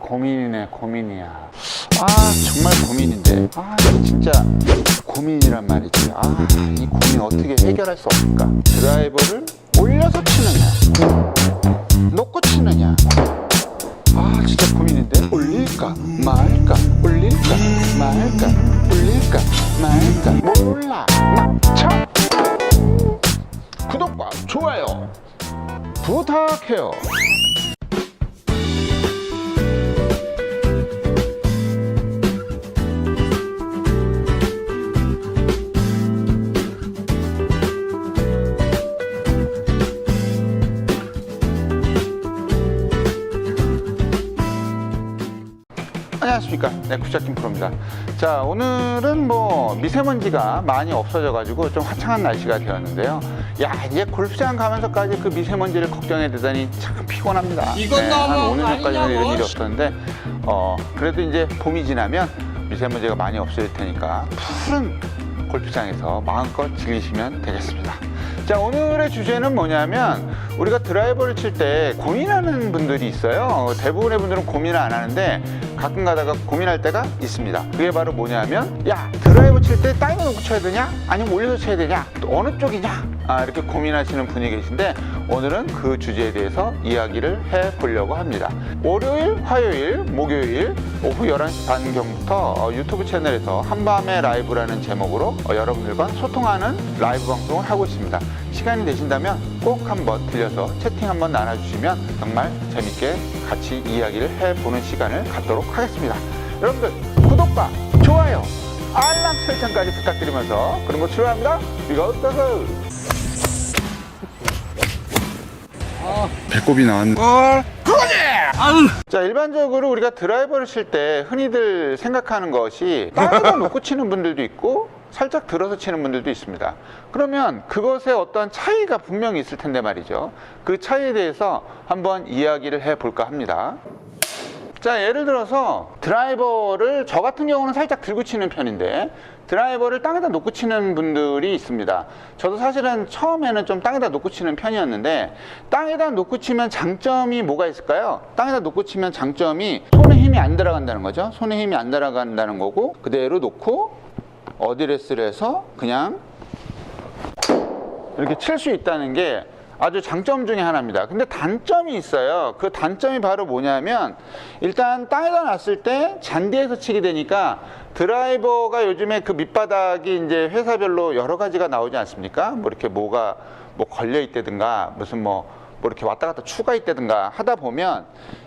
고민이네, 고민이야. 정말 고민인데. 이게 진짜 고민이란 말이지. 이 고민 어떻게 해결할 수 없을까? 드라이버를 올려서 치느냐, 놓고 치느냐. 진짜 고민인데. 올릴까 말까, 올릴까 말까, 올릴까 말까. 몰라, 막쳐. 구독과 좋아요 부탁해요. 안녕하십니까, 굿샷킹 프로입니다. 자, 오늘은 미세먼지가 많이 없어져 가지고 좀 화창한 날씨가 되었는데요. 이제 골프장 가면서까지 그 미세먼지를 걱정해야 되다니 참 피곤합니다. 이건 한 너무 5년 전까지는 이런 아니냐고. 일이 없었는데 그래도 이제 봄이 지나면 미세먼지가 많이 없어질 테니까 푸른 골프장에서 마음껏 즐기시면 되겠습니다. 자, 오늘의 주제는 뭐냐면, 우리가 드라이버를 칠 때 고민하는 분들이 있어요. 대부분의 분들은 고민을 안 하는데 가끔 가다가 고민할 때가 있습니다. 그게 바로 뭐냐면, 드라이버 칠 때 땅에 놓고 쳐야 되냐, 아니면 올려서 쳐야 되냐, 또 어느 쪽이냐, 이렇게 고민하시는 분이 계신데, 오늘은 그 주제에 대해서 이야기를 해보려고 합니다. 월요일, 화요일, 목요일 오후 11시 반경부터 유튜브 채널에서 한밤의 라이브라는 제목으로 여러분들과 소통하는 라이브 방송을 하고 있습니다. 시간이 되신다면 꼭 한번 들려서 채팅 한번 나눠주시면 정말 재밌게 같이 이야기를 해보는 시간을 갖도록 하겠습니다. 여러분들 구독과 좋아요, 알람 설정까지 부탁드리면서 그런 거 출발합니다. 이것도 배꼽이 나왔네. 자, 일반적으로 우리가 드라이버를 칠 때 흔히들 생각하는 것이 땅에다 놓고 치는 분들도 있고 살짝 들어서 치는 분들도 있습니다. 그러면 그것의 어떤 차이가 분명히 있을 텐데 말이죠. 그 차이에 대해서 한번 이야기를 해볼까 합니다. 자, 예를 들어서 드라이버를 저 같은 경우는 살짝 들고 치는 편인데 드라이버를 땅에다 놓고 치는 분들이 있습니다. 저도 사실은 처음에는 좀 땅에다 놓고 치는 편이었는데, 땅에다 놓고 치면 장점이 뭐가 있을까요? 땅에다 놓고 치면 장점이 손에 힘이 안 들어간다는 거죠. 손에 힘이 안 들어간다는 거고, 그대로 놓고 어드레스를 해서 그냥 이렇게 칠 수 있다는 게 아주 장점 중에 하나입니다. 근데 단점이 있어요. 그 단점이 바로 뭐냐면, 일단 땅에다 놨을 때 잔디에서 치게 되니까 드라이버가 요즘에 그 밑바닥이 이제 회사별로 여러 가지가 나오지 않습니까? 이렇게 뭐가 걸려 있다든가 무슨 이렇게 왔다 갔다 추가 있다든가 하다 보면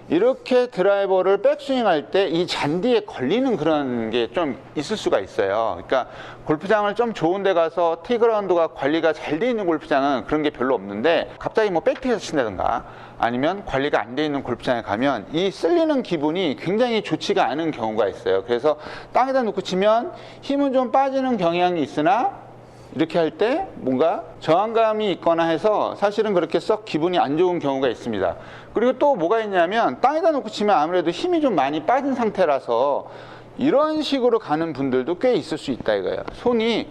이렇게 드라이버를 백스윙 할 때 이 잔디에 걸리는 그런 게 좀 있을 수가 있어요. 그러니까 골프장을 좀 좋은 데 가서 티그라운드가 관리가 잘 돼 있는 골프장은 그런 게 별로 없는데, 갑자기 백티에서 친다든가 아니면 관리가 안 돼 있는 골프장에 가면 이 쓸리는 기분이 굉장히 좋지가 않은 경우가 있어요. 그래서 땅에다 놓고 치면 힘은 좀 빠지는 경향이 있으나 이렇게 할 때 뭔가 저항감이 있거나 해서 사실은 그렇게 썩 기분이 안 좋은 경우가 있습니다. 그리고 또 뭐가 있냐면, 땅에다 놓고 치면 아무래도 힘이 좀 많이 빠진 상태라서 이런 식으로 가는 분들도 꽤 있을 수 있다 이거예요. 손이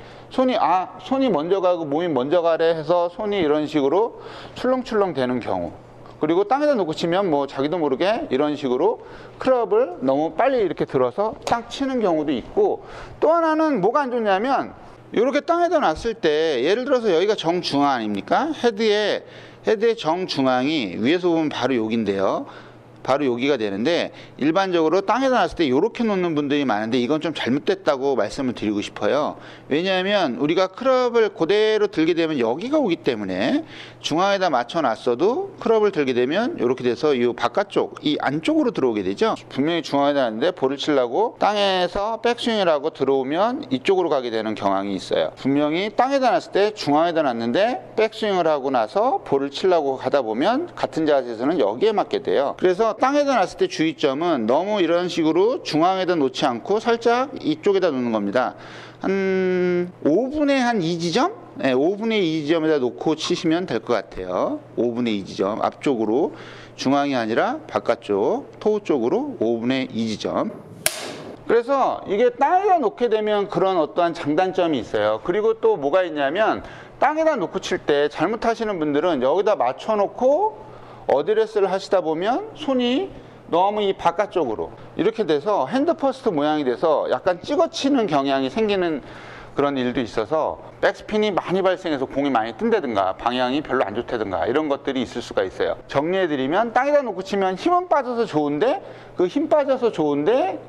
먼저 가고 몸이 먼저 가래 해서 손이 이런 식으로 출렁출렁 되는 경우, 그리고 땅에다 놓고 치면 자기도 모르게 이런 식으로 클럽을 너무 빨리 이렇게 들어서 딱 치는 경우도 있고, 또 하나는 뭐가 안 좋냐면, 이렇게 땅에다 놨을 때 예를 들어서 여기가 정중앙 아닙니까? 헤드의 정중앙이 위에서 보면 바로 여기인데요. 바로 여기가 되는데, 일반적으로 땅에다 놨을 때 이렇게 놓는 분들이 많은데 이건 좀 잘못됐다고 말씀을 드리고 싶어요. 왜냐하면 우리가 클럽을 그대로 들게 되면 여기가 오기 때문에 중앙에다 맞춰 놨어도 클럽을 들게 되면 이렇게 돼서 이 바깥쪽, 이 안쪽으로 들어오게 되죠. 분명히 중앙에다 놨는데 볼을 치려고 땅에서 백스윙을 하고 들어오면 이쪽으로 가게 되는 경향이 있어요. 분명히 땅에다 놨을 때 중앙에다 놨는데 백스윙을 하고 나서 볼을 치려고 가다 보면 같은 자세에서는 여기에 맞게 돼요. 그래서 땅에다 놨을 때 주의점은 너무 이런 식으로 중앙에다 놓지 않고 살짝 이쪽에다 놓는 겁니다. 한 5분의 한 2지점? 네, 5분의 2지점에다 놓고 치시면 될 것 같아요. 5분의 2지점 앞쪽으로, 중앙이 아니라 바깥쪽 토우 쪽으로 5분의 2지점. 그래서 이게 땅에다 놓게 되면 그런 어떠한 장단점이 있어요. 그리고 또 뭐가 있냐면, 땅에다 놓고 칠 때 잘못하시는 분들은 여기다 맞춰 놓고 어드레스를 하시다 보면 손이 너무 이 바깥쪽으로 이렇게 돼서 핸드 퍼스트 모양이 돼서 약간 찍어치는 경향이 생기는 그런 일도 있어서 백스핀이 많이 발생해서 공이 많이 뜬다든가 방향이 별로 안 좋다든가 이런 것들이 있을 수가 있어요. 정리해드리면 땅에다 놓고 치면 힘은 빠져서 좋은데 그 힘 빠져서 좋은데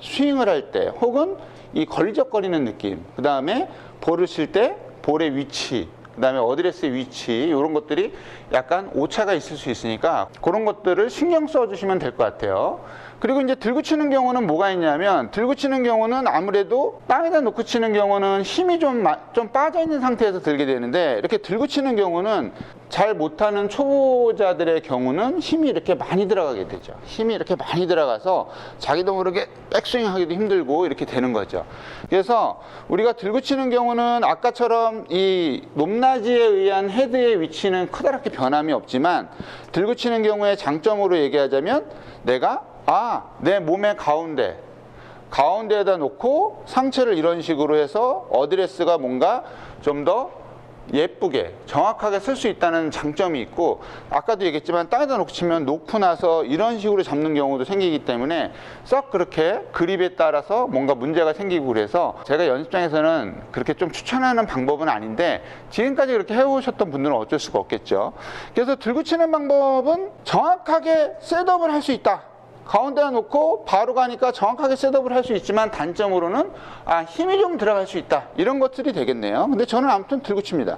스윙을 할 때 혹은 이 걸리적거리는 느낌, 그 다음에 볼을 칠 때 볼의 위치, 그 다음에 어드레스의 위치, 이런 것들이 약간 오차가 있을 수 있으니까 그런 것들을 신경 써주시면 될 것 같아요. 그리고 이제 들고 치는 경우는 뭐가 있냐면, 들고 치는 경우는 아무래도 땅에다 놓고 치는 경우는 힘이 좀 빠져 있는 상태에서 들게 되는데, 이렇게 들고 치는 경우는 잘 못하는 초보자들의 경우는 힘이 이렇게 많이 들어가게 되죠. 힘이 이렇게 많이 들어가서 자기도 모르게 백스윙 하기도 힘들고 이렇게 되는 거죠. 그래서 우리가 들고 치는 경우는 아까처럼 이 높낮이에 의한 헤드의 위치는 크다랗게 변함이 없지만, 들고 치는 경우의 장점으로 얘기하자면 내가 내 몸의 가운데에다 놓고 상체를 이런 식으로 해서 어드레스가 뭔가 좀 더 예쁘게 정확하게 쓸 수 있다는 장점이 있고, 아까도 얘기했지만 땅에다 놓고 치면 놓고 나서 이런 식으로 잡는 경우도 생기기 때문에 썩 그렇게 그립에 따라서 뭔가 문제가 생기고, 그래서 제가 연습장에서는 그렇게 좀 추천하는 방법은 아닌데 지금까지 그렇게 해오셨던 분들은 어쩔 수가 없겠죠. 그래서 들고 치는 방법은 정확하게 셋업을 할 수 있다. 가운데다 놓고 바로 가니까 정확하게 셋업을 할 수 있지만 단점으로는 힘이 좀 들어갈 수 있다, 이런 것들이 되겠네요. 근데 저는 아무튼 들고 칩니다.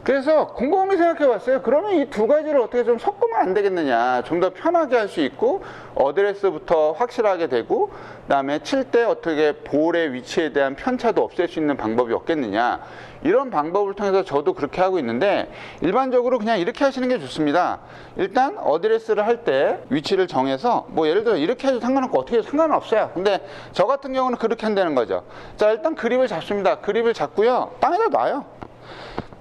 그래서 곰곰이 생각해 봤어요. 그러면 이 두 가지를 어떻게 좀 섞으면 안 되겠느냐, 좀 더 편하게 할 수 있고 어드레스부터 확실하게 되고, 그 다음에 칠 때 어떻게 볼의 위치에 대한 편차도 없앨 수 있는 방법이 없겠느냐, 이런 방법을 통해서 저도 그렇게 하고 있는데, 일반적으로 그냥 이렇게 하시는 게 좋습니다. 일단 어드레스를 할 때 위치를 정해서, 뭐 예를 들어 이렇게 해도 상관없고 어떻게 해도 상관은 없어요. 근데 저 같은 경우는 그렇게 한다는 거죠. 자, 일단 그립을 잡습니다. 그립을 잡고요, 땅에다 놔요.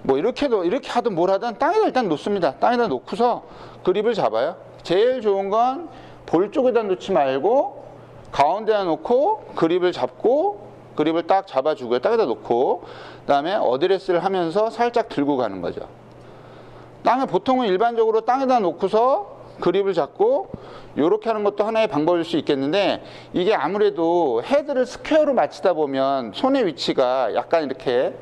뭐 이렇게 하든 뭘 하든 땅에다 일단 놓습니다. 땅에다 놓고서 그립을 잡아요. 제일 좋은 건 볼 쪽에다 놓지 말고 가운데다 놓고 그립을 잡고, 그립을 딱 잡아주고요, 땅에다 놓고, 그 다음에 어드레스를 하면서 살짝 들고 가는 거죠. 보통은 일반적으로 땅에다 놓고서 그립을 잡고 이렇게 하는 것도 하나의 방법일 수 있겠는데, 이게 아무래도 헤드를 스퀘어로 맞추다 보면 손의 위치가 약간 이렇게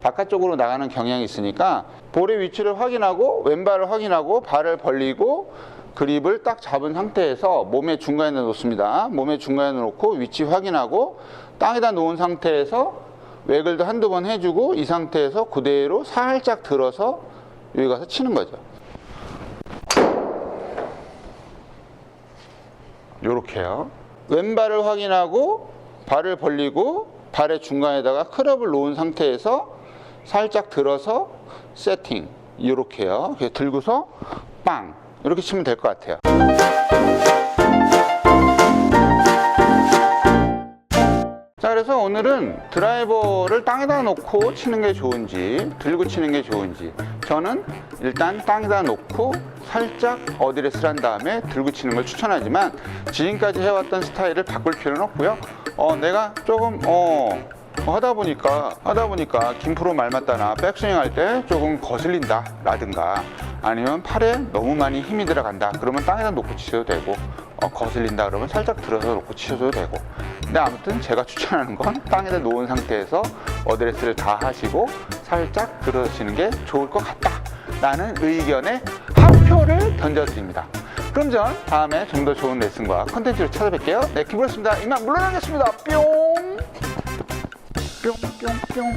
바깥쪽으로 나가는 경향이 있으니까 볼의 위치를 확인하고 왼발을 확인하고 발을 벌리고 그립을 딱 잡은 상태에서 몸의 중간에 놓습니다. 몸의 중간에 놓고 위치 확인하고 땅에다 놓은 상태에서 외글도 한두 번 해주고, 이 상태에서 그대로 살짝 들어서 여기 가서 치는 거죠. 요렇게요. 왼발을 확인하고 발을 벌리고 발의 중간에다가 클럽을 놓은 상태에서 살짝 들어서 세팅, 이렇게요. 들고서 빵, 이렇게 치면 될 것 같아요. 자, 그래서 오늘은 드라이버를 땅에다 놓고 치는 게 좋은지 들고 치는 게 좋은지, 저는 일단 땅에다 놓고 살짝 어드레스를 한 다음에 들고 치는 걸 추천하지만, 지금까지 해왔던 스타일을 바꿀 필요는 없고요. 내가 조금 하다 보니까 김프로 말 맞다나 백스윙 할 때 조금 거슬린다 라든가, 아니면 팔에 너무 많이 힘이 들어간다 그러면 땅에다 놓고 치셔도 되고, 거슬린다 그러면 살짝 들어서 놓고 치셔도 되고. 근데 아무튼 제가 추천하는 건 땅에다 놓은 상태에서 어드레스를 다 하시고 살짝 들어주시는 게 좋을 것 같다 라는 의견에 한 표를 던져드립니다. 그럼 전 다음에 좀 더 좋은 레슨과 컨텐츠로 찾아뵐게요. 네, 김프로였습니다. 이만 물러나겠습니다. 뿅 뿅뿅뿅.